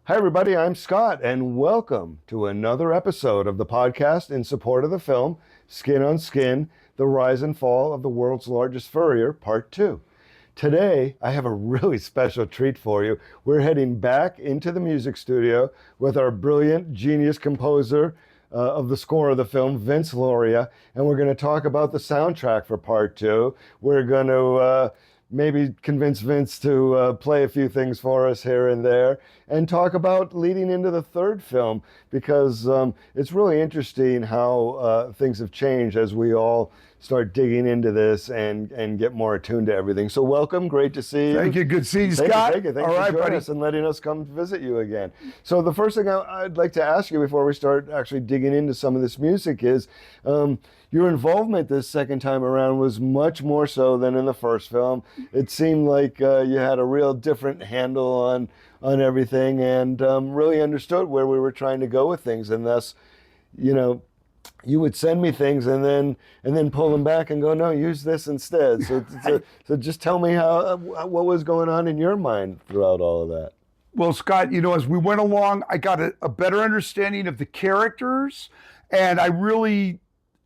Hi, everybody. I'm Scott, and welcome to another episode of the podcast in support of the film Skin on Skin: The Rise and Fall of the World's Largest Furrier, Part 2. Today, I have a really special treat for you. We're heading back into the music studio with our brilliant genius composer of the score of the film, Vince Loria, and we're going to talk about the soundtrack for Part 2. We're going to maybe convince Vince to play a few things for us here and there, and talk about leading into the third film, because it's really interesting how things have changed as we all start digging into this and get more attuned to everything. So welcome, great to see you. Thank you, good seeing you, Thank Scott. you, thank you. Thanks All for right, joining buddy. us and letting us come visit you again. So the first thing I'd like to ask you before we start actually digging into some of this music is, your involvement this second time around was much more so than in the first film. It seemed like you had a real different handle on everything, and really understood where we were trying to go with things, and thus, you know, you would send me things and then pull them back and go, no, use this instead. So just tell me how what was going on in your mind throughout all of that. Well, Scott, as we went along, I got a better understanding of the characters, and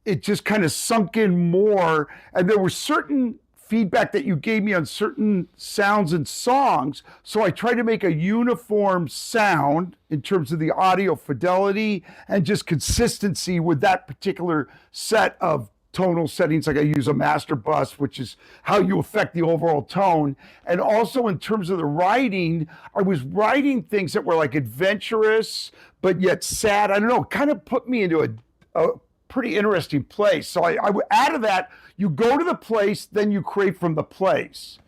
it just kind of sunk in more. And there were certain feedback that you gave me on certain sounds and songs. So I tried to make a uniform sound in terms of the audio fidelity and just consistency with that particular set of tonal settings. Like I use a master bus, which is how you affect the overall tone. And also in terms of the writing, I was writing things that were like adventurous, but yet sad. I don't know, it kind of put me into a pretty interesting place. So out of that, you go to the place, then you create from the place.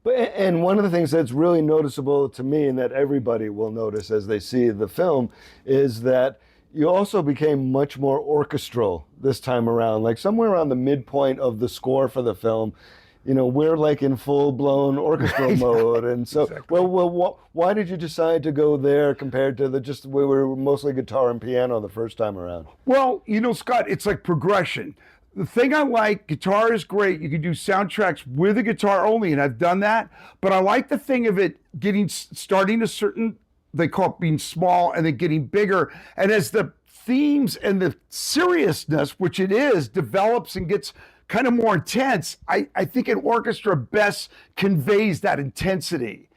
And one of the things that's really noticeable to me, and that everybody will notice as they see the film, is that you also became much more orchestral this time around. Like somewhere around the midpoint of the score for the film, we're like in full-blown orchestral mode. And so, Exactly. why did you decide to go there compared to we were mostly guitar and piano the first time around? Well, Scott, it's like progression. The thing I like, guitar is great. You can do soundtracks with a guitar only, and I've done that. But I like the thing of it starting a certain, they call it being small, and then getting bigger. And as the themes and the seriousness, which it is, develops and gets kind of more intense, I think an orchestra best conveys that intensity.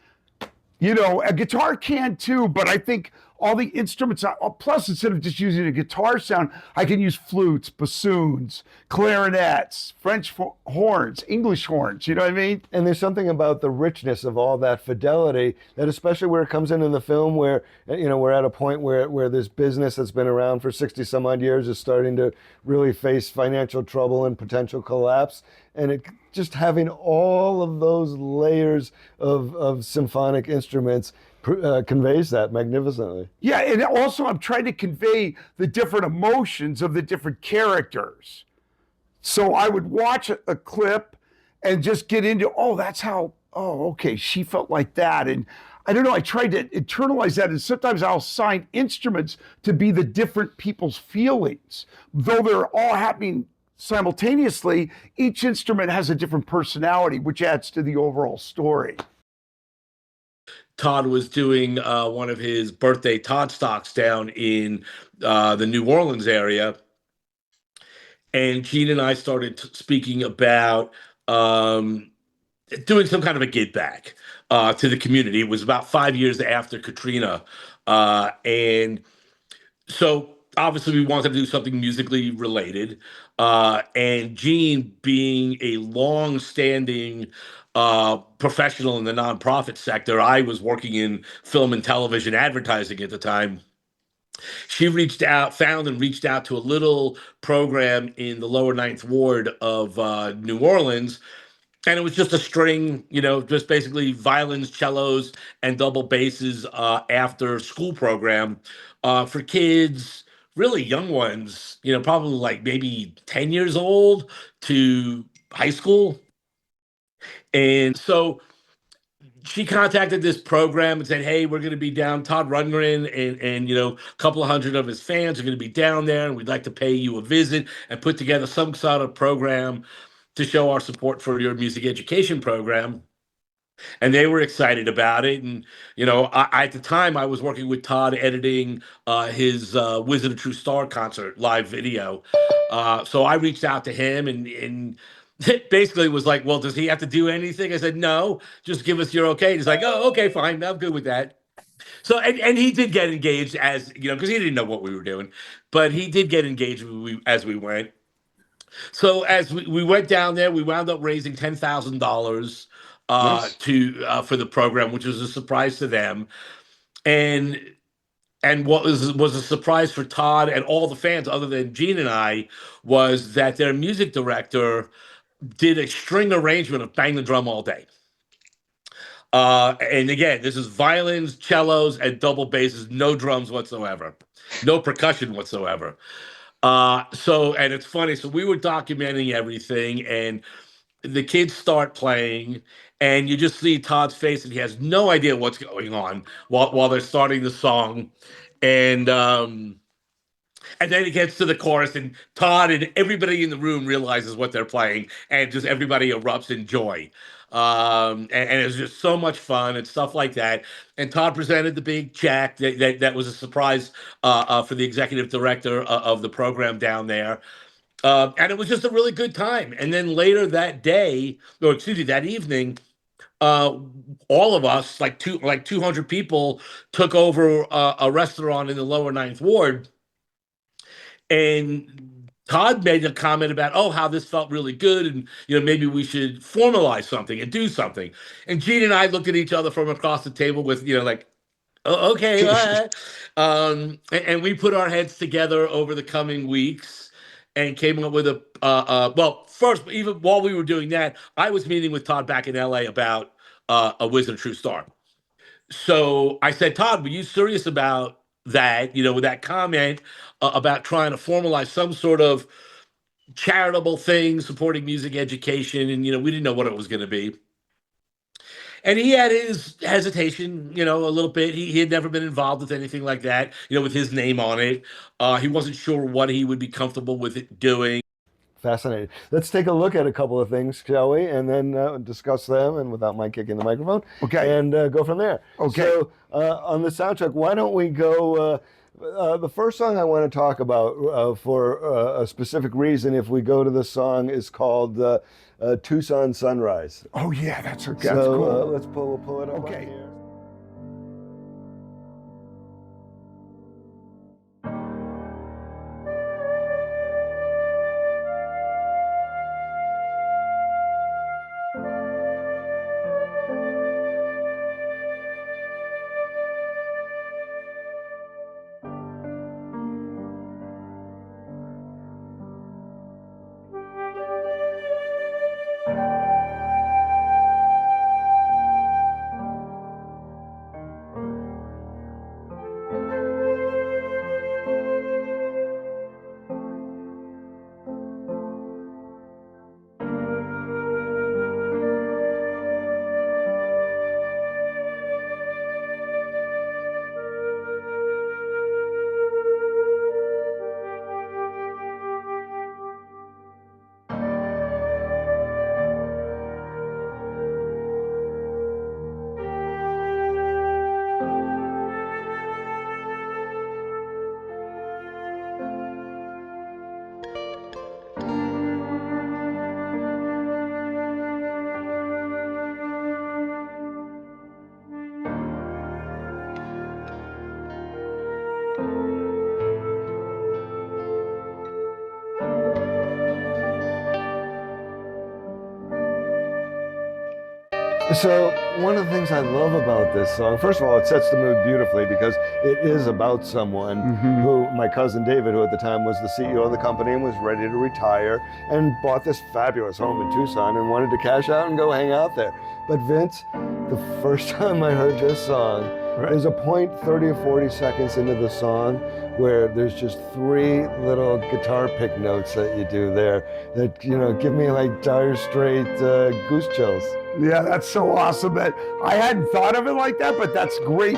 A guitar can too, but I think all the instruments, plus instead of just using a guitar sound, I can use flutes, bassoons, clarinets, French horns, English horns, you know what I mean? And there's something about the richness of all that fidelity that, especially where it comes in the film, where we're at a point where this business that's been around for 60 some odd years is starting to really face financial trouble and potential collapse, and it just having all of those layers of symphonic instruments conveys that magnificently. Yeah, and also I'm trying to convey the different emotions of the different characters. So I would watch a clip and just get into, okay, she felt like that. And I don't know, I tried to internalize that. And sometimes I'll assign instruments to be the different people's feelings. Though they're all happening simultaneously, each instrument has a different personality, which adds to the overall story. Todd was doing one of his birthday Todd stocks down in the New Orleans area. And Gene and I started speaking about doing some kind of a give back to the community. It was about 5 years after Katrina. And so obviously we wanted to do something musically related. And Gene, being a long-standing professional in the nonprofit sector, I was working in film and television advertising at the time. She found and reached out to a little program in the lower Ninth Ward of New Orleans. And it was just a string, just basically violins, cellos, and double basses after school program for kids, really young ones, probably like maybe 10 years old to high school. And so she contacted this program and said, hey, we're going to be down. Todd Rundgren and a couple of hundred of his fans are going to be down there, and we'd like to pay you a visit and put together some sort of program to show our support for your music education program. and they were excited about it. And at the time I was working with Todd editing his Wizard of True Star concert live video. So I reached out to him, and it basically was like, well, does he have to do anything? I said, no, just give us your okay. He's like, oh, okay, fine, I'm good with that. So and he did get engaged, as because he didn't know what we were doing, but he did get engaged as we went. So as we went down there, we wound up raising $10,000 Nice. to for the program, which was a surprise to them. And what was a surprise for Todd and all the fans, other than Gene and I, was that their music director did a string arrangement of Bang the Drum All Day. And again, this is violins, cellos, and double basses, no drums whatsoever, no percussion whatsoever. And it's funny. So we were documenting everything, and the kids start playing, and you just see Todd's face, and he has no idea what's going on while they're starting the song, and then it gets to the chorus, and Todd and everybody in the room realizes what they're playing, and just everybody erupts in joy. And it was just so much fun and stuff like that. And Todd presented the big check that was a surprise for the executive director of the program down there. And it was just a really good time. And then later that day, or excuse me, that evening, all of us, like 200 people, took over a restaurant in the lower Ninth Ward. And Todd made a comment about, oh, how this felt really good, and maybe we should formalize something and do something. And Gene and I looked at each other from across the table with, like, oh, okay, all right. And we put our heads together over the coming weeks and came up with well, first, even while we were doing that, I was meeting with Todd back in LA about a Wizard of True Star. So I said, Todd, were you serious about that, with that comment about trying to formalize some sort of charitable thing supporting music education? And, we didn't know what it was going to be. And he had his hesitation, a little bit. He had never been involved with anything like that, with his name on it. He wasn't sure what he would be comfortable with it doing. Fascinating. Let's take a look at a couple of things, shall we? And then discuss them, and without Mike kicking the microphone. Okay. And go from there. Okay. So on the soundtrack, why don't we go... the first song I want to talk about for a specific reason, if we go to the song, is called Tucson Sunrise. Oh, yeah, that's So cool. we'll pull it up Okay. on here. So one of the things I love about this song, first of all, it sets the mood beautifully because it is about someone who, my cousin David, who at the time was the CEO of the company and was ready to retire, and bought this fabulous home in Tucson and wanted to cash out and go hang out there. But Vince, the first time I heard this song, there's a point 30 or 40 seconds into the song where there's just 3 little guitar pick notes that you do there that, give me like Dire Straits goose chills. Yeah, that's so awesome. That I hadn't thought of it like that, but that's great.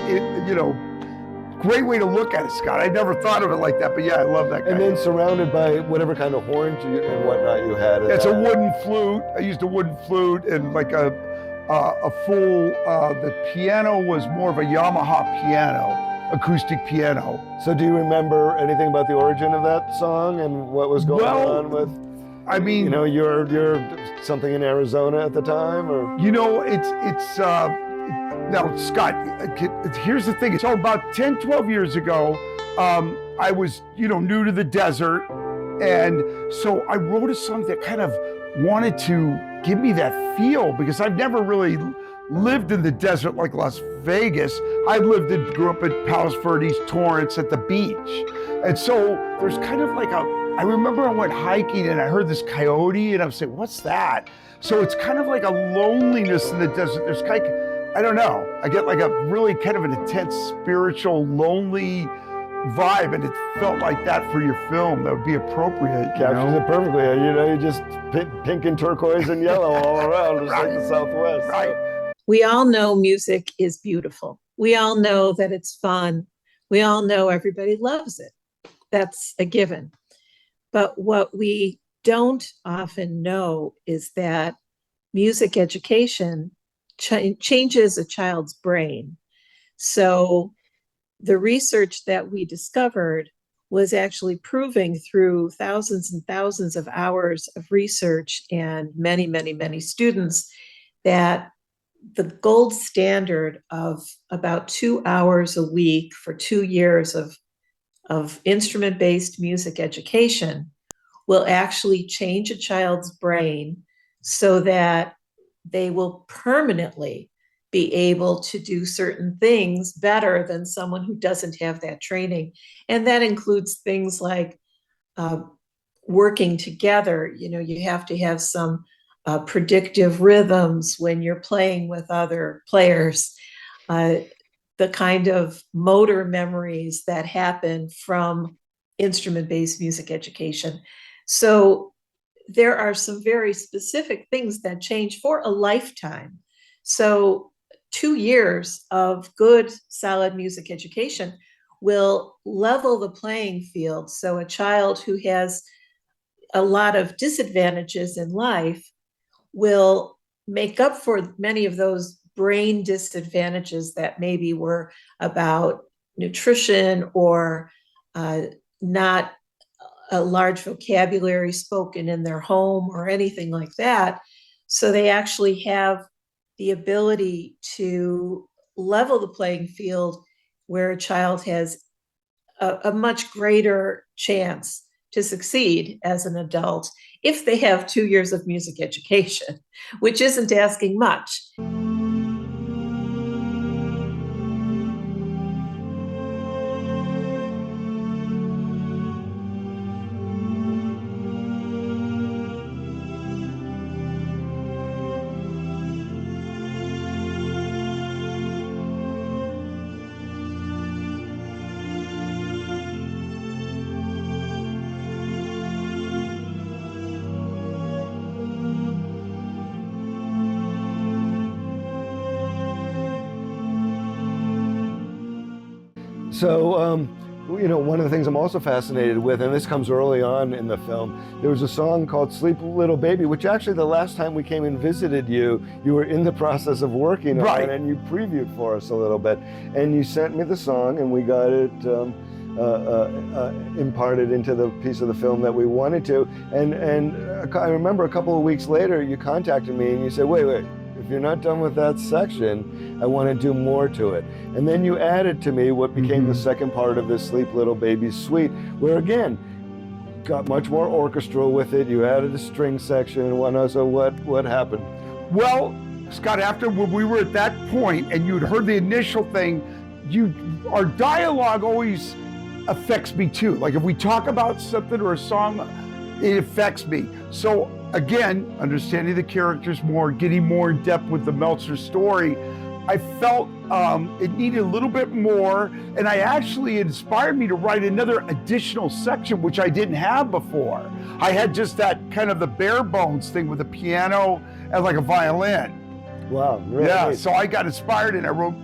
Great way to look at it, Scott. I never thought of it like that, but yeah, I love that guy. And then surrounded by whatever kind of horns and whatnot you had. It's a wooden flute. I used a wooden flute and like a a full, the piano was more of a Yamaha piano, acoustic piano. So do you remember anything about the origin of that song and what was going on with, I mean, you know, you're something in Arizona at the time, or? you know, now, Scott, here's the thing. So about 10, 12 years ago, I was, you know, new to the desert. And so I wrote a song that kind of wanted to give me that feel, because I've never really lived in the desert like Las Vegas. Grew up at Palos Verdes, Torrance, at the beach. And so there's kind of like I remember I went hiking and I heard this coyote and I was saying, what's that? So it's kind of like a loneliness in the desert. There's kind of, I don't know, I get like a really kind of an intense, spiritual, lonely vibe, and it felt like that for your film. That would be appropriate. Captures it perfectly. You know, you just pink and turquoise and yellow all around, just like the Southwest. Right. We all know music is beautiful. We all know that it's fun. We all know everybody loves it. That's a given. But what we don't often know is that music education changes a child's brain. So the research that we discovered was actually proving through thousands and thousands of hours of research and many, many, many students that the gold standard of about 2 hours a week for 2 years of instrument-based music education will actually change a child's brain so that they will permanently be able to do certain things better than someone who doesn't have that training. And that includes things like working together. You know, you have to have some predictive rhythms when you're playing with other players, the kind of motor memories that happen from instrument-based music education. So there are some very specific things that change for a lifetime. So 2 years of good, solid music education will level the playing field. So a child who has a lot of disadvantages in life will make up for many of those brain disadvantages that maybe were about nutrition or not a large vocabulary spoken in their home or anything like that. So they actually have the ability to level the playing field where a child has a much greater chance to succeed as an adult if they have 2 years of music education, which isn't asking much. So, you know, one of the things I'm also fascinated with, and this comes early on in the film, there was a song called Sleep Little Baby, which actually the last time we came and visited you, you were in the process of working on it, and you previewed for us a little bit. And you sent me the song, and we got it imparted into the piece of the film that we wanted to. And I remember a couple of weeks later, you contacted me and you said, wait, if you're not done with that section, I want to do more to it. And then you added to me what became the second part of this Sleep Little Baby suite, where again, got much more orchestral with it. You added a string section and whatnot. So what happened? Well, Scott, after when we were at that point and you'd heard the initial thing, our dialogue always affects me too. Like if we talk about something or a song, it affects me. So again, understanding the characters more, getting more in depth with the Meltzers story, I felt it needed a little bit more, and it inspired me to write another additional section, which I didn't have before. I had just that kind of the bare bones thing with a piano and like a violin. Wow, really? Yeah, so I got inspired and I wrote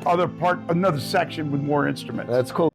another section with more instruments. That's cool.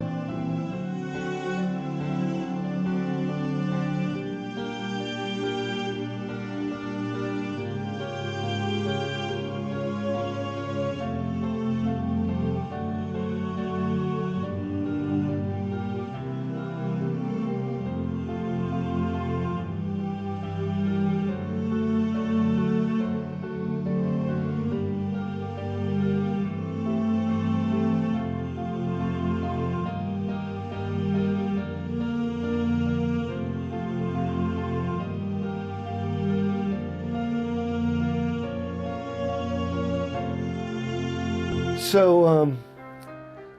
So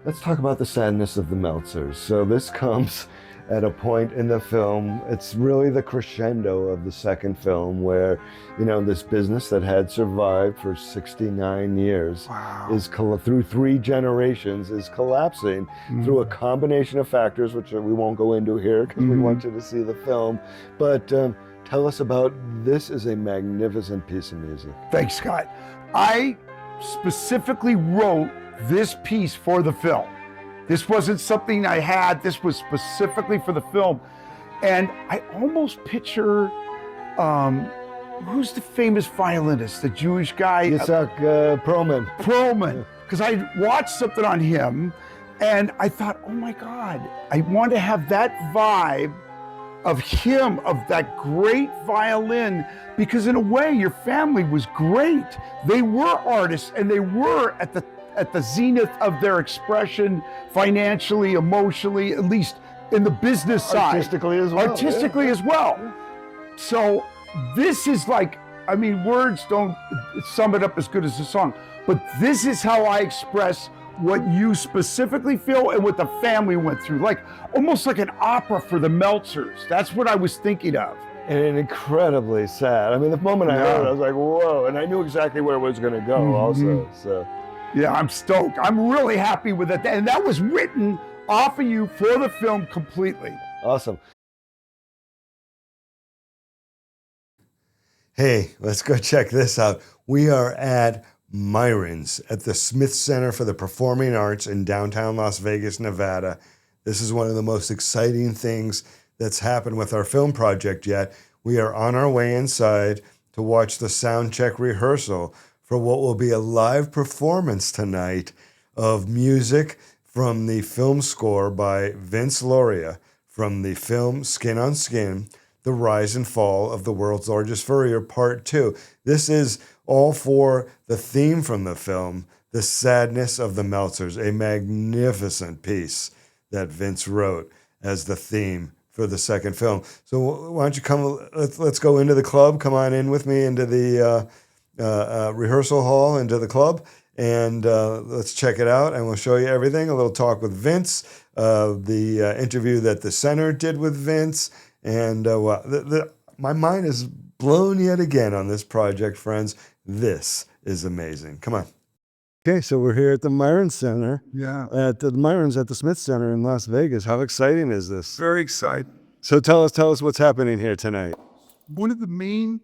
let's talk about the sadness of the Meltzers. So this comes at a point in the film. It's really the crescendo of the second film where, you know, this business that had survived for 69 years is through 3 generations is collapsing through a combination of factors, which we won't go into here because we want you to see the film. But tell us about this. Is a magnificent piece of music. Thanks, Scott. I specifically wrote this piece for the film. This wasn't something I had. This was specifically for the film. And I almost picture, who's the famous violinist, the Jewish guy? Yitzhak Perlman. Perlman. Because I watched something on him and I thought, oh my God, I want to have that vibe of him, of that great violin, because in a way your family was great. They were artists and they were at the zenith of their expression, financially, emotionally, at least in the business side. Artistically as well. Artistically as well. So this is like, I mean, words don't sum it up as good as the song, but this is how I express what you specifically feel and what the family went through. Like, almost like an opera for the Meltzers. That's what I was thinking of. And incredibly sad. I mean, the moment I heard it, I was like, whoa. And I knew exactly where it was going to go also. So. Yeah, I'm stoked. I'm really happy with it. And that was written off of you for the film completely. Awesome. Hey, let's go check this out. We are at Myron's at the Smith Center for the Performing Arts in downtown Las Vegas, Nevada. This is one of the most exciting things that's happened with our film project yet. We are on our way inside to watch the sound check rehearsal for what will be a live performance tonight of music from the film score by Vince Lauria from the film Skin on Skin, The Rise and Fall of the World's Largest Furrier, Part 2. This is all for the theme from the film, The Sadness of the Meltzers, a magnificent piece that Vince wrote as the theme for the second film. So why don't you come, let's go into the club. Come on in with me into the rehearsal hall, into the club, and let's check it out, and we'll show you everything. A little talk with Vince, the interview that the center did with Vince, and my mind is blown yet again on this project, friends. This is amazing. Come on. Okay, so we're here at the Myron Center. Yeah. At the Myron's at the Smith Center in Las Vegas. How exciting is this? Very excited. So tell us what's happening here tonight. One of the main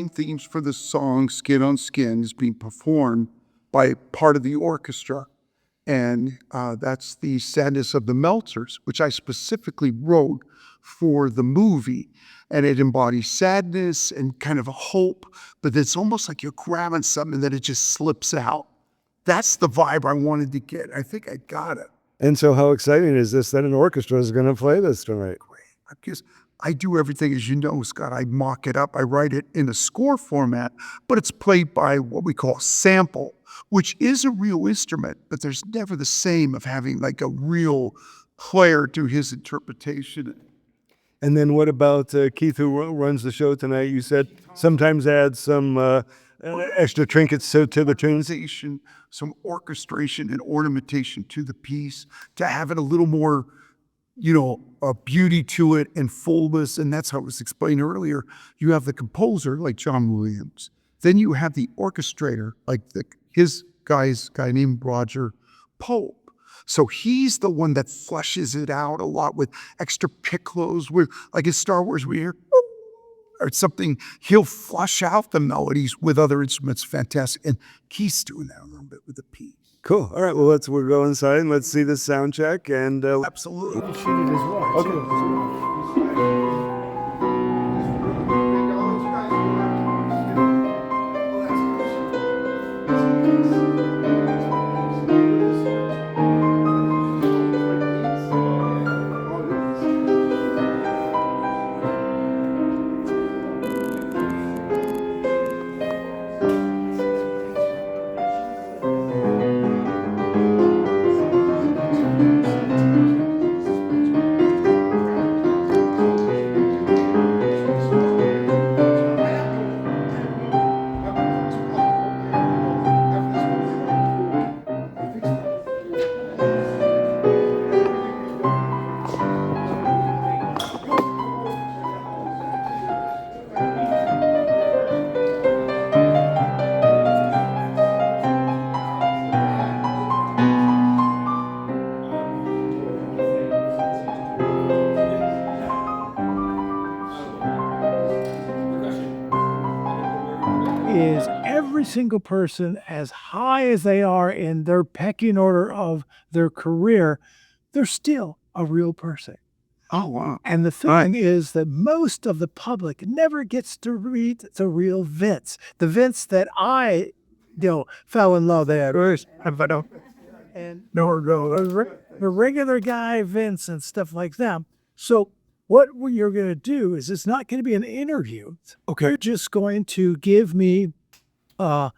themes for the song Skin on Skin is being performed by part of the orchestra. And that's the Sadness of the Meltzers, which I specifically wrote for the movie. And it embodies sadness and kind of a hope, but it's almost like you're grabbing something and then it just slips out. That's the vibe I wanted to get. I think I got it. And so how exciting is this that an orchestra is going to play this tonight? Great. Because I do everything, as you know, Scott. I mock it up. I write it in a score format, but it's played by what we call sample, which is a real instrument, but there's never the same of having like a real player do his interpretation. And then what about Keith, who runs the show tonight? You said sometimes add some extra trinkets to the tunes. Some orchestration and ornamentation to the piece to have it a little more, beauty to it and fullness. And that's how it was explained earlier. You have the composer like John Williams. Then you have the orchestrator like his guy named Roger Pope. So he's the one that fleshes it out a lot with extra piccolos, with like in Star Wars we hear or something. He'll flush out the melodies with other instruments. Fantastic. And Keith's doing that a little bit with the piece. Cool. All right. Well, we'll go inside and let's see the sound check. And Absolutely. We'll shoot it as well. Okay. is every single person, as high as they are in their pecking order of their career, they're still a real person. Oh, wow. And the thing is that most of the public never gets to read the real Vince, the Vince that I, fell in love with. And the regular guy Vince and stuff like that. So what you're going to do is it's not going to be an interview. Okay. You're just going to give me kind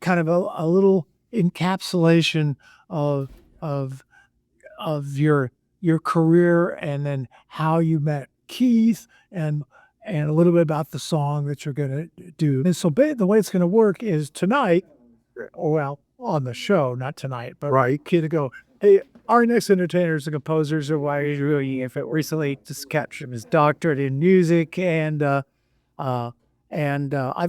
of a little encapsulation of your career, and then how you met Keith, and a little bit about the song that you're going to do. And so the way it's going to work is tonight, well, on the show, not tonight, but kid to go, hey, our next entertainer is a composer, so why he's really if it recently just captured his doctorate in music, and I've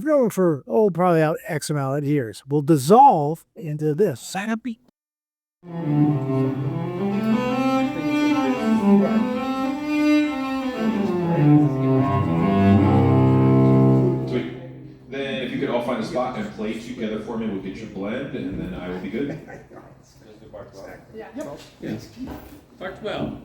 known him for probably out X amount of years. We'll dissolve into this. Happy. Sweet. Then if you could all find a spot and play together for me, we'll get your blend, and then I will be good. Yeah. Yes. Part 12.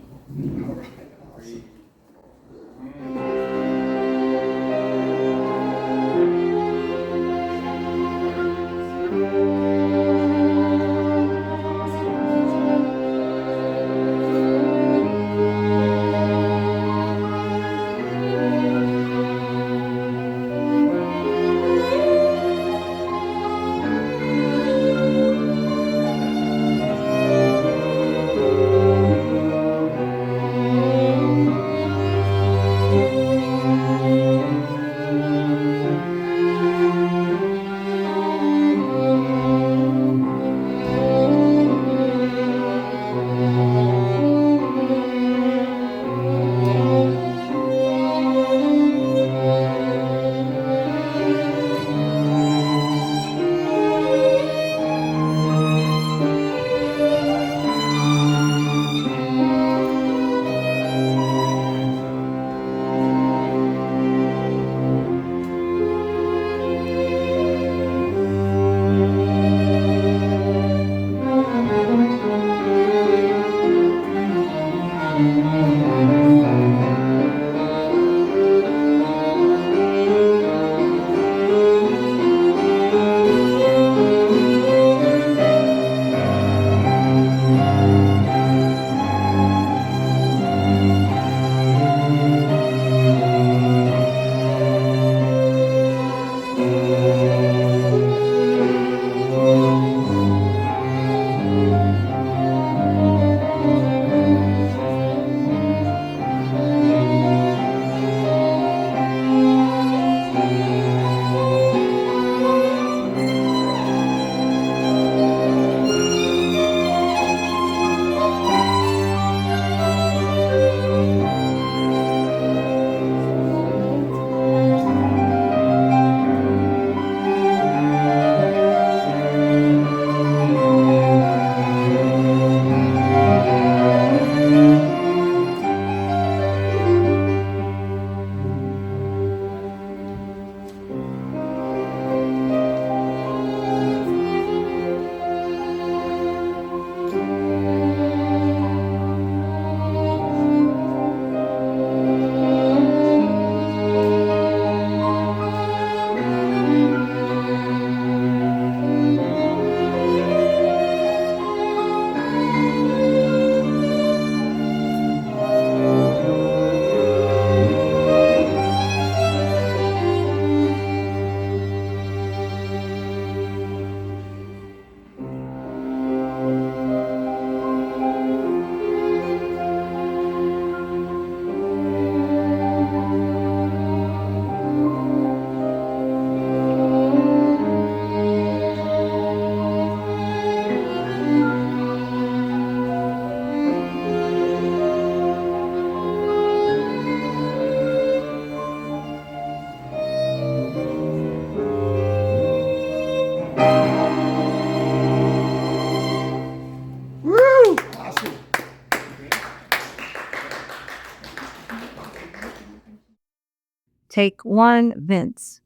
Take one, Vince.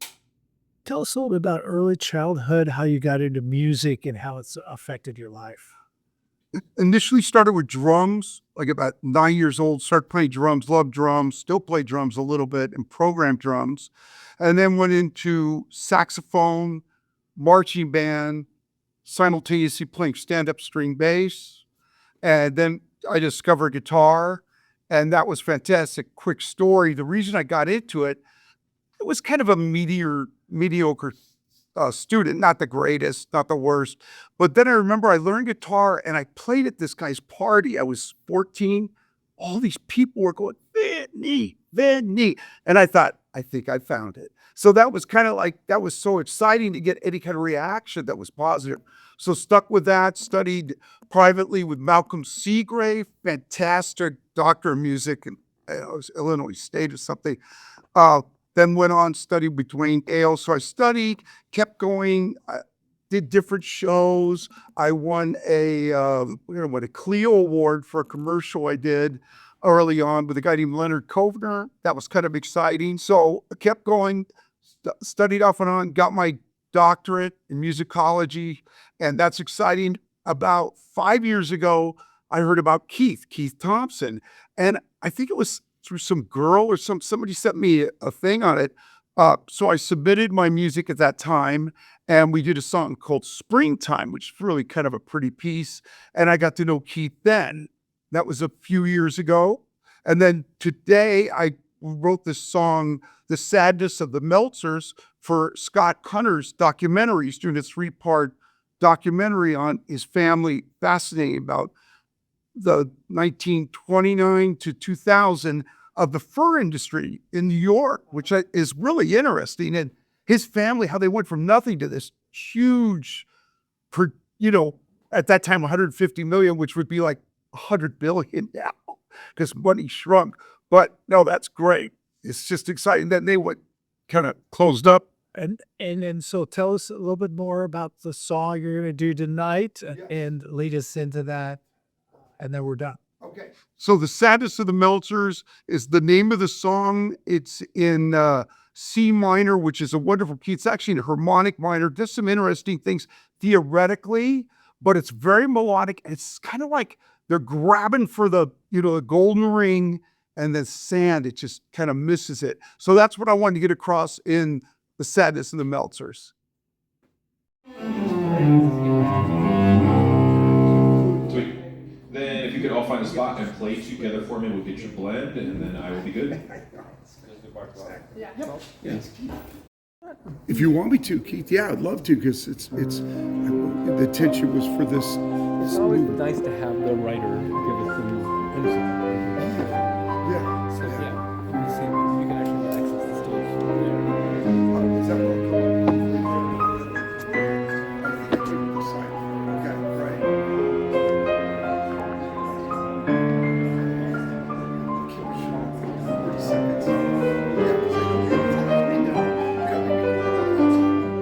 Tell us a little bit about early childhood, how you got into music and how it's affected your life. Initially started with drums, like about 9 years old, started playing drums, loved drums, still play drums a little bit and program drums. And then went into saxophone, marching band, simultaneously playing stand-up string bass. And then I discovered guitar, and that was fantastic. Quick story, the reason I got into it, it was kind of a mediocre student, not the greatest, not the worst. But then I remember I learned guitar and I played at this guy's party. I was 14. All these people were going, Vinny, Vinny. And I thought, I think I found it. So that was kind of like, that was so exciting to get any kind of reaction that was positive. So stuck with that, studied privately with Malcolm Seagrave, fantastic doctor of music in Illinois State or something. Then went on, studied with Dwayne Gale. So I studied, kept going, did different shows. I won a Clio Award for a commercial I did early on with a guy named Leonard Kovner. That was kind of exciting. So I kept going, studied off and on, got my doctorate in musicology, and that's exciting. About 5 years ago, I heard about Keith Thompson, and I think it was through some girl or somebody sent me a thing on it. So I submitted my music at that time, and we did a song called Springtime, which is really kind of a pretty piece. And I got to know Keith then. That was a few years ago. And then today I wrote this song, The Sadness of the Meltzers, for Scott Hunter's documentary. He's doing a 3-part documentary on his family, fascinating, about the 1929 to 2000 of the fur industry in New York, which is really interesting. And his family, how they went from nothing to this huge, at that time, 150 million, which would be like 100 billion now because money shrunk. But no, that's great. It's just exciting. Then they went kind of closed up. And so tell us a little bit more about the song you're going to do tonight and lead us into that. And then we're done. Okay. So The Sadness of the Meltzers is the name of the song. It's in C minor, which is a wonderful key. It's actually in harmonic minor. Does some interesting things theoretically, but it's very melodic. It's kind of like they're grabbing for the golden ring and the sand. It just kind of misses it. So that's what I wanted to get across in The Sadness of the Meltzers. Sweet. Then if you could all find a spot and play together for me, we'll get your blend, and then I will be good. If you want me to, Keith, yeah, I'd love to, because it's the tension was for this. It's always nice to have the writer give us some insight. Yeah. So yeah, you see, you can actually access the stage from there. Is that what I think I took the side. Okay, right. Kill Sean for 30 seconds. Yeah,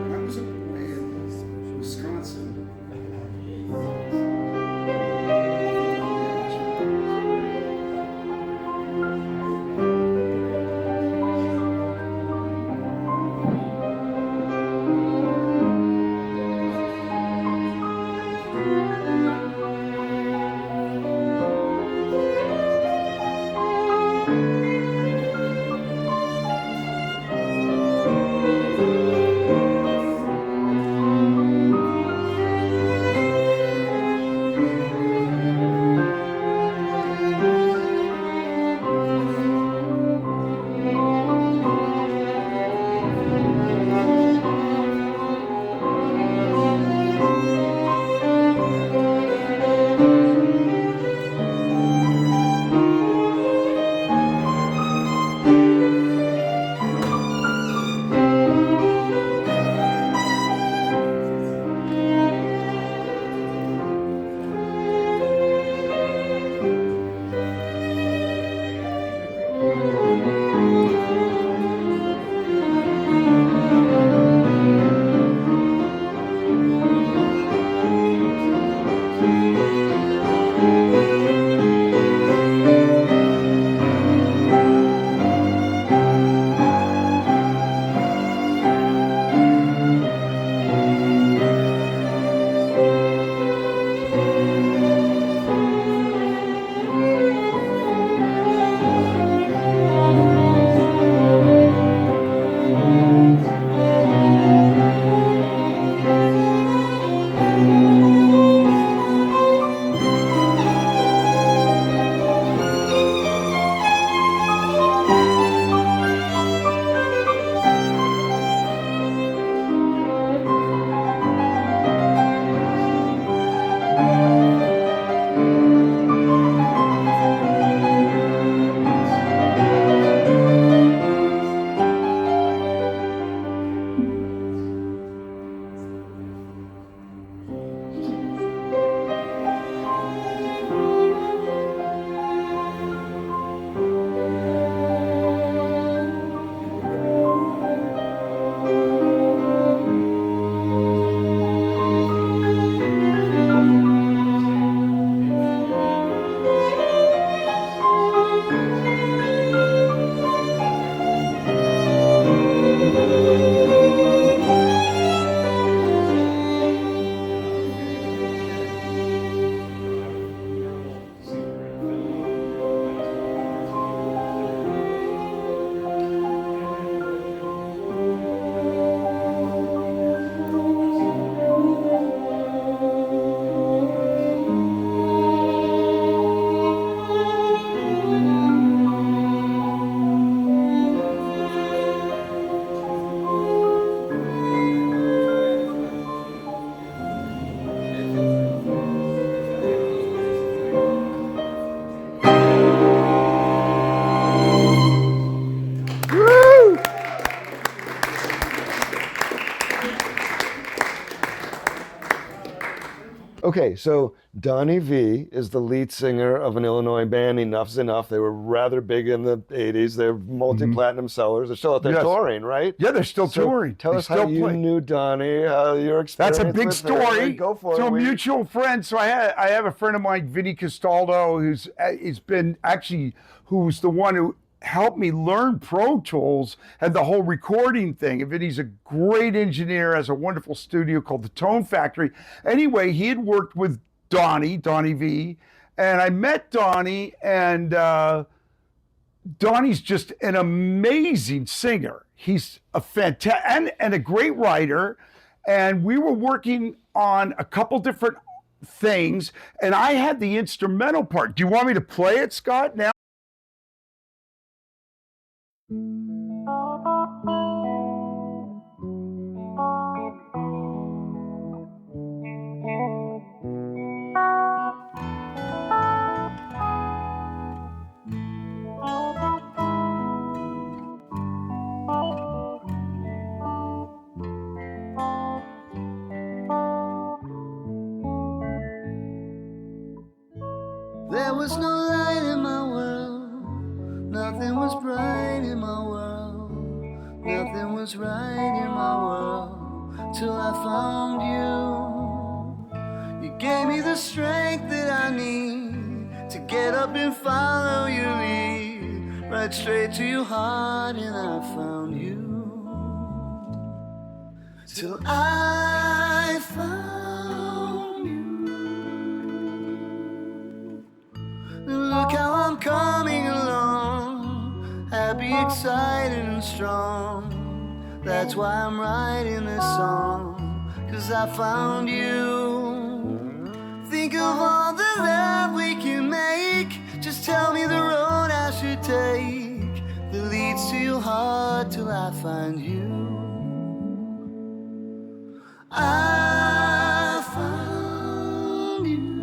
I was away in Wisconsin. Okay, so Donnie V is the lead singer of an Illinois band, Enuff Z'Nuff. They were rather big in the 80s. They're multi-platinum sellers. They're still out there Yes. touring, right? Yeah, they're still So touring. tell They us how still you play. knew Donnie, your experience That's a big with her. story. Go for so it. a mutual friend. So I have a friend of mine, Vinny Castaldo, who's the one who helped me learn Pro Tools and the whole recording thing. And Vinny's a great engineer, has a wonderful studio called the Tone Factory. Anyway, he had worked with Donnie V, and I met Donnie, and Donnie's just an amazing singer. He's a fantastic and a great writer. And we were working on a couple different things, and I had the instrumental part. Do you want me to play it, Scott, now? There was no light in my world, nothing was bright in my world, nothing was right in my world, till I found you. You gave me the strength that I need to get up and follow your lead, right straight to your heart, and I found you. Till I found you. Look how I'm coming along, happy, excited, and strong. That's why I'm writing this song, 'cause I found you. Think of all the love we can make, just tell me the road I should take that leads to your heart till I find you. I found you.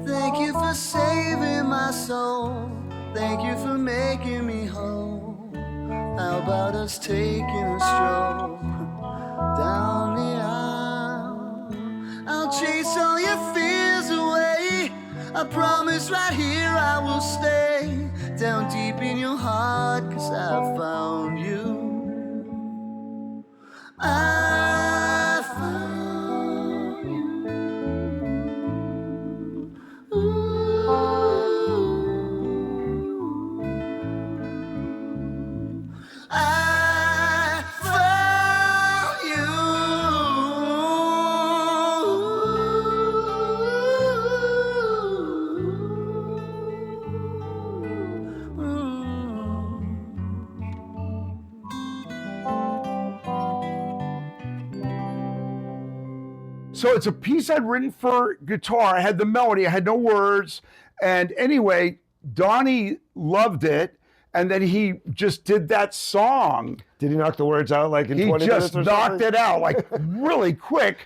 Thank you for saving my soul. Thank you for making me whole. How about us taking a stroll down the aisle? I'll chase all your fears away. I promise right here I will stay down deep in your heart, 'cause I found you. I found you. I found So it's a piece I'd written for guitar. I had the melody, I had no words. And anyway, Donnie loved it. And then he just did that song. Did he knock the words out like in 20 minutes He or just something? knocked it out like really quick.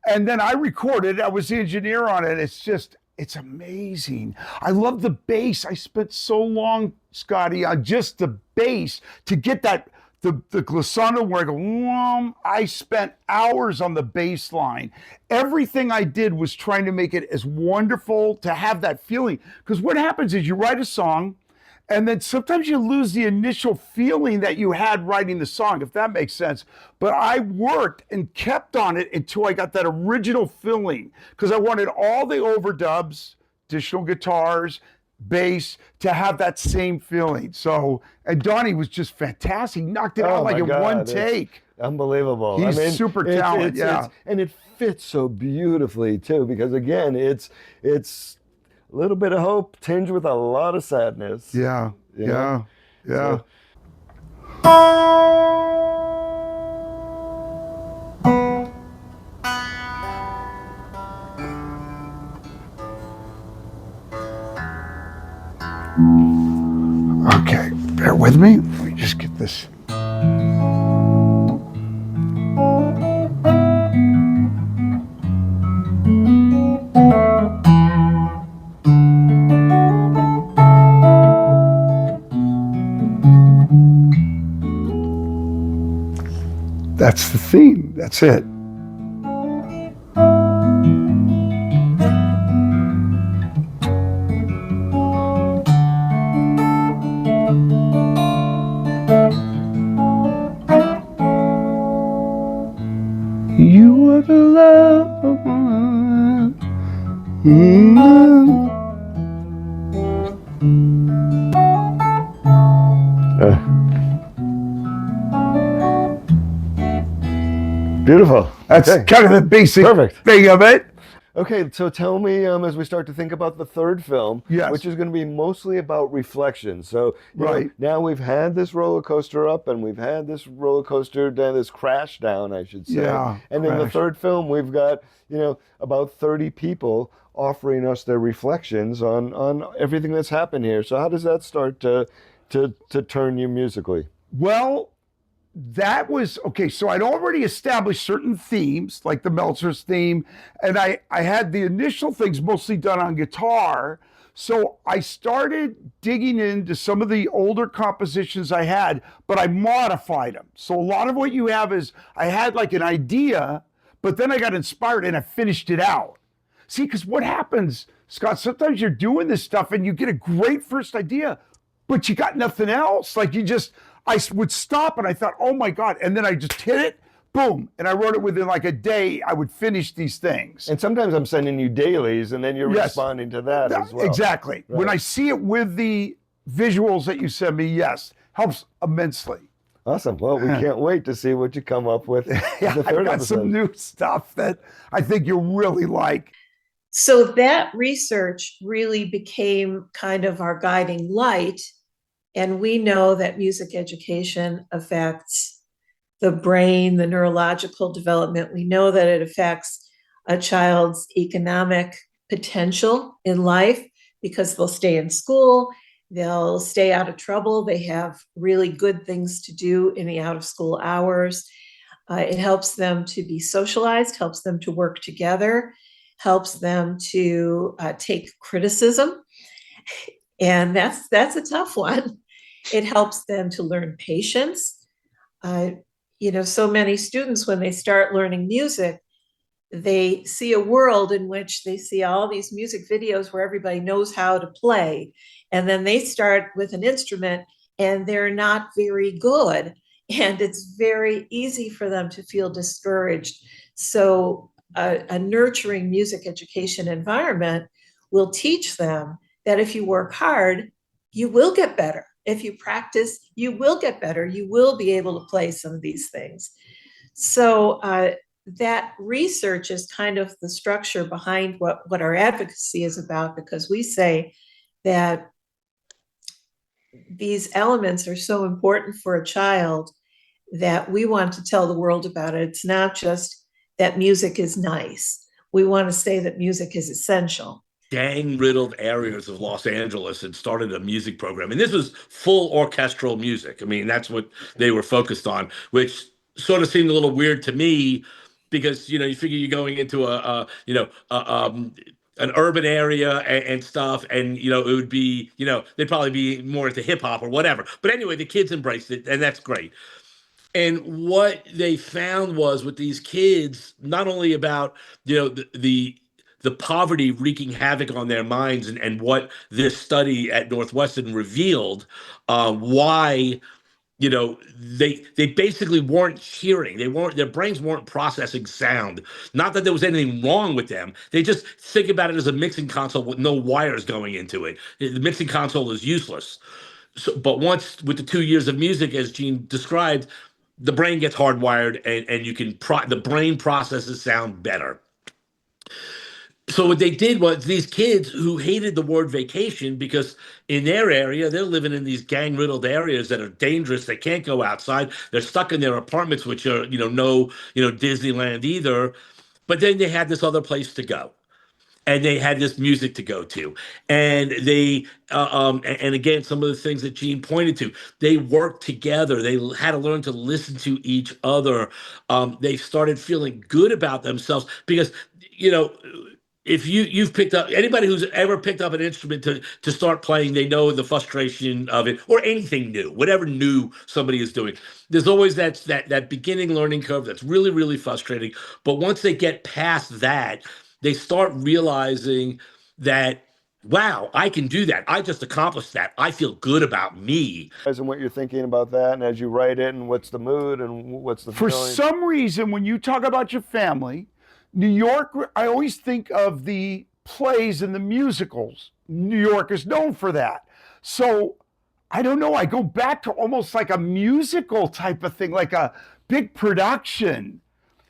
And then I recorded, I was the engineer on it. It's amazing. I love the bass. I spent so long, Scotty, on just the bass to get that, the glissando where I go, whom. I spent hours on the bass line. Everything I did was trying to make it as wonderful to have that feeling. Because what happens is you write a song, and then sometimes you lose the initial feeling that you had writing the song, if that makes sense. But I worked and kept on it until I got that original feeling, because I wanted all the overdubs, additional guitars, bass to have that same feeling. So, and Donnie was just fantastic. He knocked it out like in one it's take. Unbelievable. He's super talented, yeah. And it fits so beautifully too, because again, it's a little bit of hope tinged with a lot of sadness. Yeah, You know? yeah. Okay, bear with me. Let me just get this. that's the theme. That's it. You are the love of my life. Beautiful. That's Okay. kind of the basic Perfect. thing of it. Okay, so tell me, as we start to think about the third film, Yes. which is going to be mostly about reflection. So, you know, Right. now we've had this roller coaster up, and we've had this roller coaster down, this crash down, I should say. Yeah, And in the crash. third film, we've got, you know, about 30 people offering us their reflections on everything that's happened here. So how does that start to turn you musically? Well, that was okay. So I'd already established certain themes, like the Meltzers theme, and I had the initial things mostly done on guitar. So I started digging into some of the older compositions I had, but I modified them. So a lot of what you have is I had like an idea, but then I got inspired and I finished it out. See, because what happens, Scott, sometimes you're doing this stuff and you get a great first idea, but you got nothing else. Like I would stop and I thought, oh my God. And then I just hit it, boom. And I wrote it within like a day, I would finish these things. And sometimes I'm sending you dailies, and then you're Yes. responding to that as well. Exactly. Right. When I see it with the visuals that you send me, yes, helps immensely. Awesome. Well, we can't wait to see what you come up with. Yeah, the third I've got episode. some new stuff that I think you'll really like. So that research really became kind of our guiding light. And we know that music education affects the brain, the neurological development. We know that it affects a child's economic potential in life because they'll stay in school, they'll stay out of trouble, they have really good things to do in the out of school hours. It helps them to be socialized, helps them to work together, helps them to take criticism. And that's a tough one. It helps them to learn patience. So many students, when they start learning music, they see a world in which they see all these music videos where everybody knows how to play. And then they start with an instrument and they're not very good. And it's very easy for them to feel discouraged. So a nurturing music education environment will teach them that if you work hard, you will get better. If you practice, you will get better. You will be able to play some of these things. So that research is kind of the structure behind what our advocacy is about, because we say that these elements are so important for a child that we want to tell the world about it. It's not just that music is nice. We want to say that music is essential. Gang-riddled areas of Los Angeles had started a music program, and this was full orchestral music. I mean, that's what they were focused on, which sort of seemed a little weird to me, because you figure you're going into an urban area and stuff, and it would be they'd probably be more into hip hop or whatever. But anyway, the kids embraced it, and that's great. And what they found was with these kids, not only about the poverty wreaking havoc on their minds, and what this study at Northwestern revealed, why they basically weren't hearing, their brains weren't processing sound. Not that there was anything wrong with them, they just think about it as a mixing console with no wires going into it. The mixing console is useless. So, but once, with the 2 years of music, as Gene described, the brain gets hardwired, and you can the brain processes sound better. So what they did was, these kids who hated the word vacation, because in their area, they're living in these gang-riddled areas that are dangerous. They can't go outside. They're stuck in their apartments, which are, no, Disneyland either. But then they had this other place to go, and they had this music to go to. And they, and again, some of the things that Gene pointed to, they worked together. They had to learn to listen to each other. They started feeling good about themselves, because, if you've picked up, anybody who's ever picked up an instrument to start playing, they know the frustration of it, or anything new, whatever new somebody is doing. There's always that beginning learning curve that's really, really frustrating. But once they get past that, they start realizing that, wow, I can do that. I just accomplished that. I feel good about me. And what you're thinking about that, and as you write it, and what's the mood, and what's the For feeling? some reason, when you talk about your family, New York, I always think of the plays and the musicals. New York is known for that. So I don't know, I go back to almost like a musical type of thing, like a big production,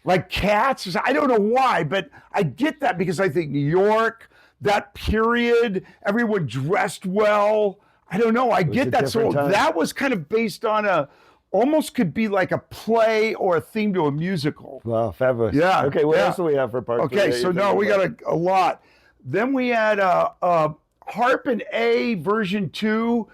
like Cats. I don't know why, but I get that because I think New York, that period, everyone dressed well. I don't know, I get that. So that was kind of based on almost could be like a play or a theme to a musical. Wow, fabulous. Yeah. Okay, what else do we have for part 2? Okay, so no, we got a lot. Then we had Harp in A version 2.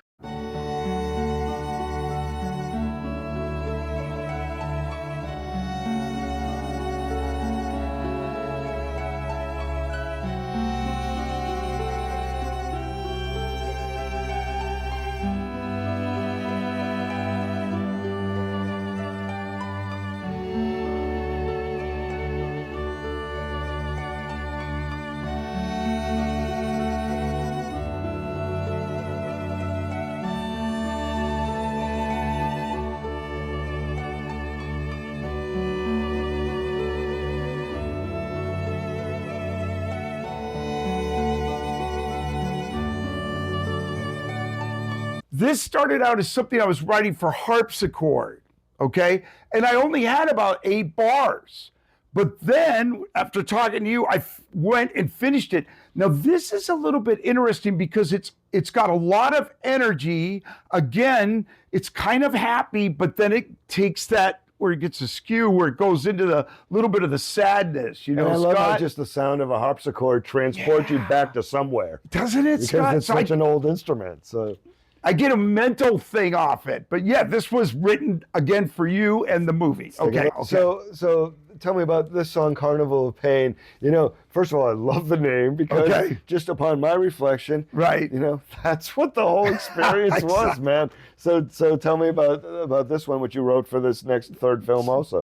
This started out as something I was writing for harpsichord, okay? And I only had about 8 bars. But then, after talking to you, I went and finished it. Now, this is a little bit interesting because it's got a lot of energy. Again, it's kind of happy, but then it takes that where it gets askew, where it goes into the little bit of the sadness, you know. And I love Scott, how just the sound of a harpsichord transports you back to somewhere. doesn't it, Because Scott? it's So such an old instrument. So I get a mental thing off it. But yeah, this was written again for you and the movie. Okay. So tell me about this song, Carnival of Pain. You know, first of all, I love the name because just upon my reflection, Right. you know, that's what the whole experience was, man. So tell me about this one, which you wrote for this next third film also.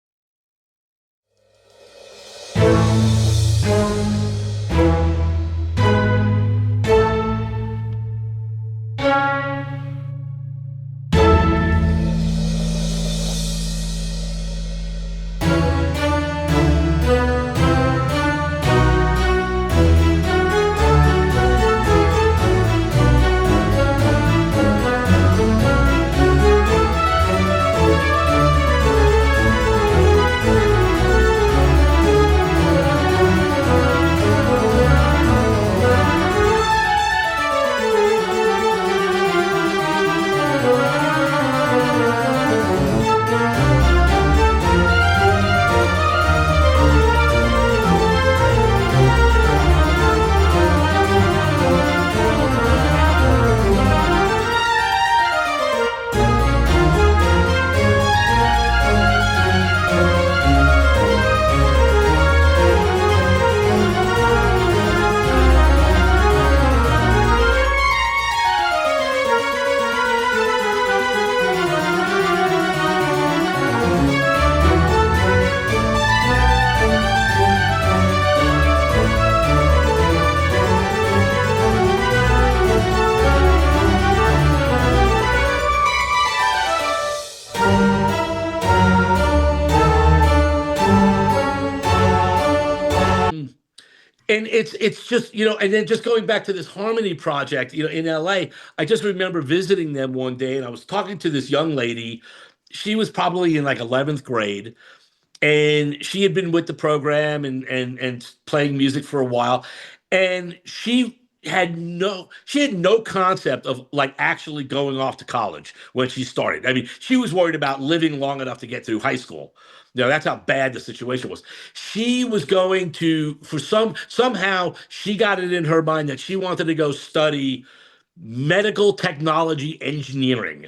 And it's just, you know, and then just going back to this harmony project, you know, in LA, I just remember visiting them one day and I was talking to this young lady. She was probably in like 11th grade and she had been with the program and playing music for a while. And she had no concept of like actually going off to college when she started. I mean, she was worried about living long enough to get through high school. You know, that's how bad the situation was. She was going to, somehow she got it in her mind that she wanted to go study medical technology engineering.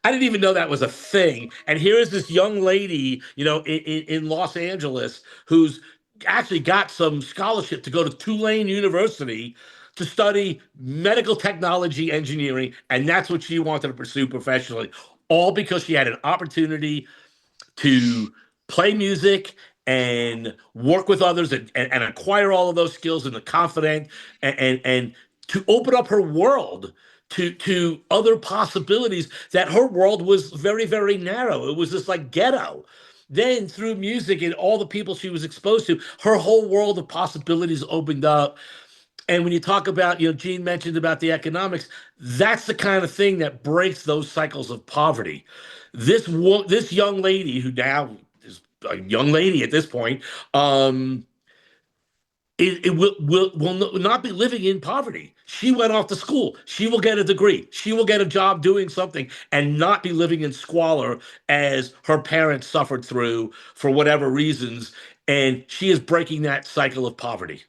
I didn't even know that was a thing. And here is this young lady, you know, in Los Angeles who's actually got some scholarship to go to Tulane University to study medical technology engineering, and that's what she wanted to pursue professionally, all because she had an opportunity to play music and work with others and acquire all of those skills and the confidence and to open up her world to other possibilities. That her world was very, very narrow. It was just like ghetto. Then through music and all the people she was exposed to, her whole world of possibilities opened up. And when you talk about, Gene mentioned about the economics, that's the kind of thing that breaks those cycles of poverty. This young lady, who now is a young lady at this point, it will not be living in poverty. She went off to school. She will get a degree. She will get a job doing something and not be living in squalor as her parents suffered through for whatever reasons. And she is breaking that cycle of poverty.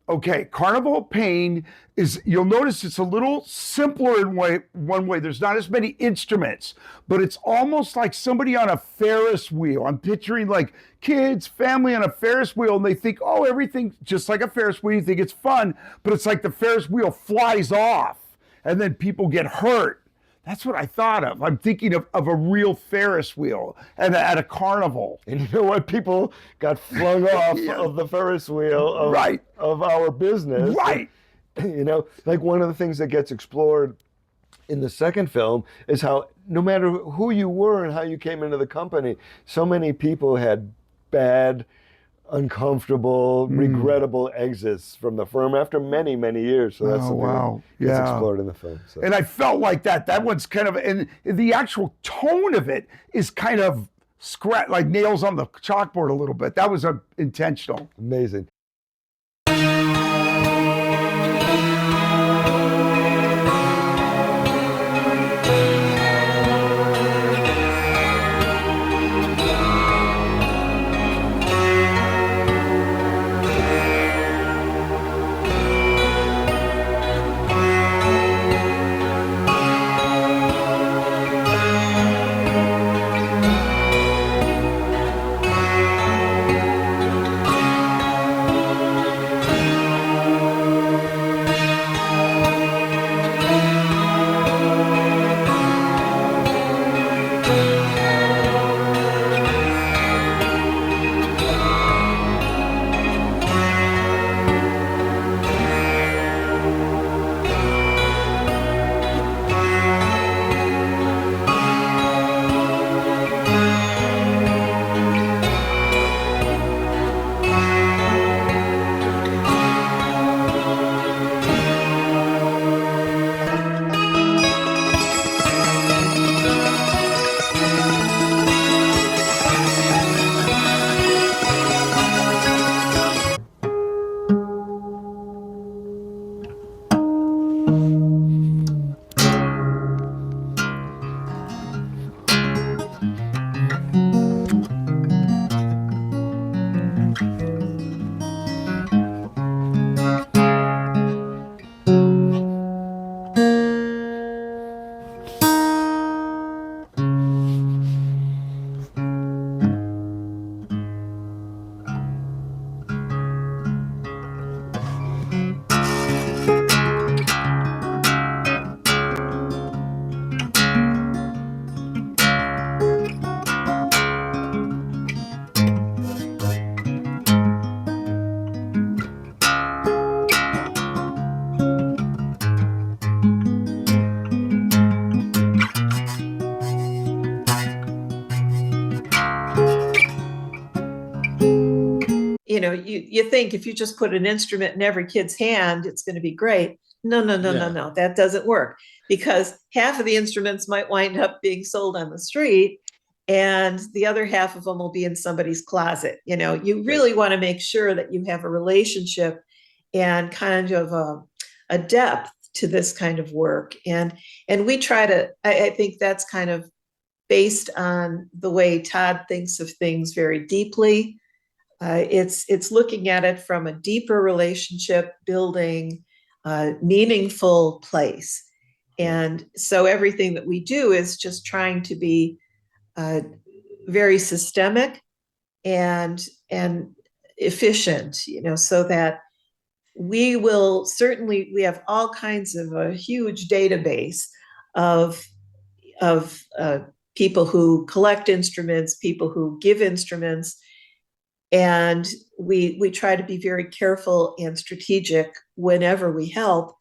Okay, Carnival of Pain is, you'll notice it's a little simpler in one way. There's not as many instruments, but it's almost like somebody on a Ferris wheel. I'm picturing like kids, family on a Ferris wheel, and they think, oh, everything's just like a Ferris wheel. You think it's fun, but it's like the Ferris wheel flies off and then people get hurt. That's what I thought of. I'm thinking of a real Ferris wheel and at a carnival. And you know what? People got flung off of the Ferris wheel of our business. Right. Like one of the things that gets explored in the second film is how no matter who you were and how you came into the company, so many people had bad, uncomfortable, regrettable exits from the firm after many, many years. So that's something that's explored in the film. So. And I felt like that one's kind of, and the actual tone of it is kind of like nails on the chalkboard a little bit. That was intentional. Amazing. You think if you just put an instrument in every kid's hand, it's going to be great. No. That doesn't work, because half of the instruments might wind up being sold on the street and the other half of them will be in somebody's closet. You really want to make sure that you have a relationship and kind of a depth to this kind of work. And we try to, I think that's kind of based on the way Todd thinks of things very deeply. It's looking at it from a deeper relationship building, meaningful place. And so everything that we do is just trying to be very systemic and efficient, so that we have all kinds of a huge database of people who collect instruments, people who give instruments, and we try to be very careful and strategic whenever we help.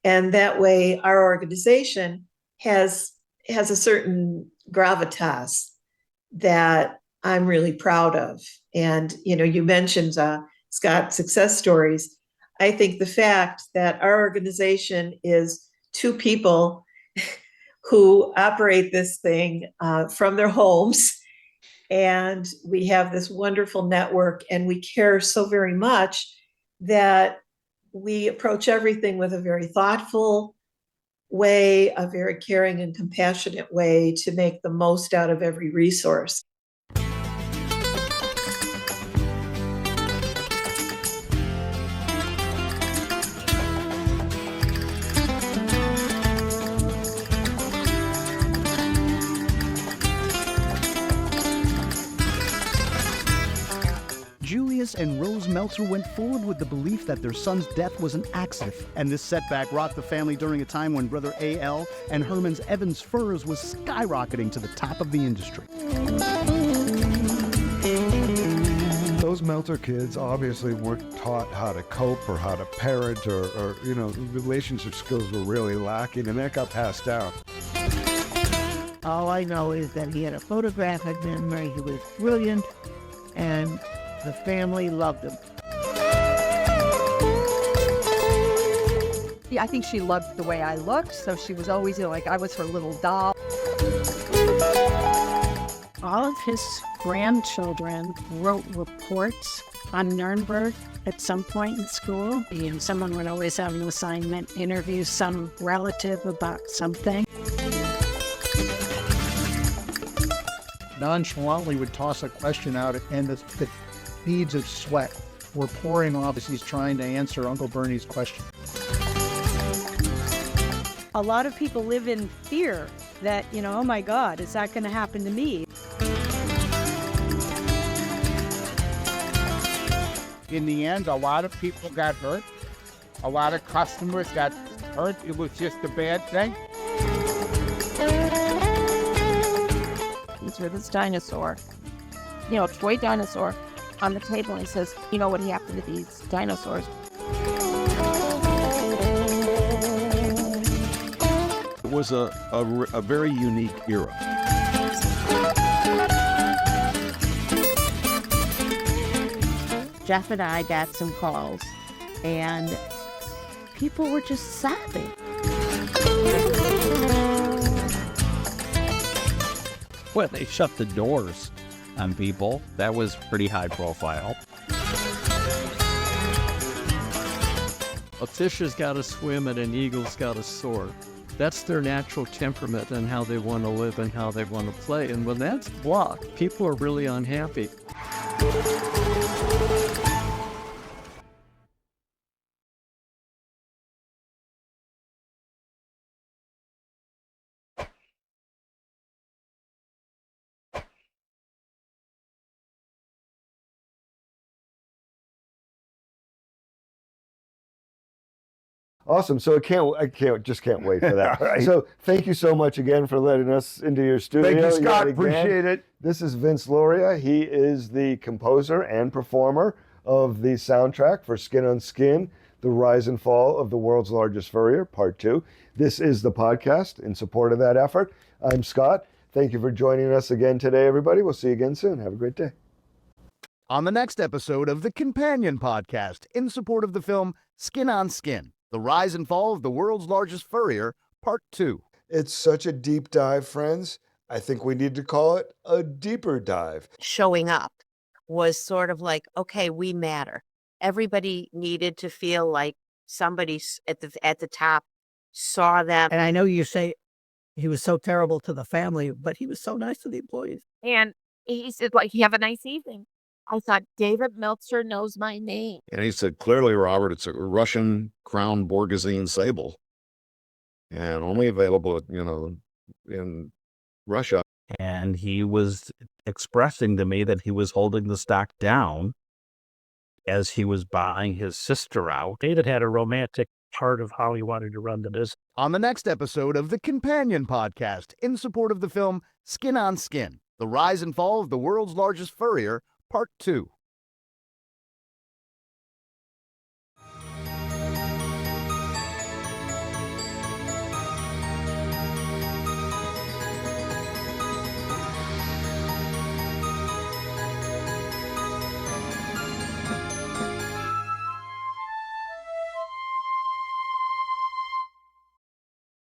And that way our organization has a certain gravitas that I'm really proud of. And, you mentioned, Scott, success stories. I think the fact that our organization is two people who operate this thing from their homes, and we have this wonderful network, and we care so very much that we approach everything with a very thoughtful way, a very caring and compassionate way to make the most out of every resource. Julius and Rose Meltzer went forward with the belief that their son's death was an accident, and this setback rocked the family during a time when brother A.L. and Herman's Evans Furs was skyrocketing to the top of the industry. Those Meltzer kids obviously weren't taught how to cope or how to parent, or relationship skills were really lacking, and that got passed down. All I know is that he had a photographic memory, he was brilliant, and the family loved him. I think she loved the way I looked, so she was always, like I was her little doll. All of his grandchildren wrote reports on Nuremberg at some point in school. And someone would always have an assignment, interview some relative about something. Nonchalantly would toss a question out, and the beads of sweat were pouring off as he's trying to answer Uncle Bernie's question. A lot of people live in fear that, oh my God, is that going to happen to me? In the end, a lot of people got hurt. A lot of customers got hurt. It was just a bad thing. He's with this dinosaur, toy dinosaur on the table, and he says, what happened to these dinosaurs? It was a very unique era. Jeff and I got some calls, and people were just sobbing. Well, they shut the doors on people. That was pretty high profile. A fish has got to swim and an eagle's got to soar. That's their natural temperament and how they want to live and how they want to play. And when that's blocked, people are really unhappy. Awesome. So I can't wait for that. Right. So thank you so much again for letting us into your studio. Thank you, Scott. yet again. Appreciate it. This is Vince Loria. He is the composer and performer of the soundtrack for Skin on Skin, The Rise and Fall of the World's Largest Furrier, Part 2. This is the podcast in support of that effort. I'm Scott. Thank you for joining us again today, everybody. We'll see you again soon. Have a great day. On the next episode of the Companion Podcast, in support of the film Skin on Skin, The Rise and Fall of the World's Largest Furrier, Part 2. It's such a deep dive, friends. I think we need to call it a deeper dive. Showing up was sort of like, okay, we matter. Everybody needed to feel like somebody at the top saw them. And I know you say he was so terrible to the family, but he was so nice to the employees. And he said, you have a nice evening. I thought, David Meltzer knows my name. And he said, clearly, Robert, it's a Russian Crown Bourgasine sable. And only available, in Russia. And he was expressing to me that he was holding the stock down as he was buying his sister out. David had a romantic part of how he wanted to run the business. On the next episode of the Companion Podcast, in support of the film Skin on Skin, The Rise and Fall of the World's Largest Furrier, Part 2.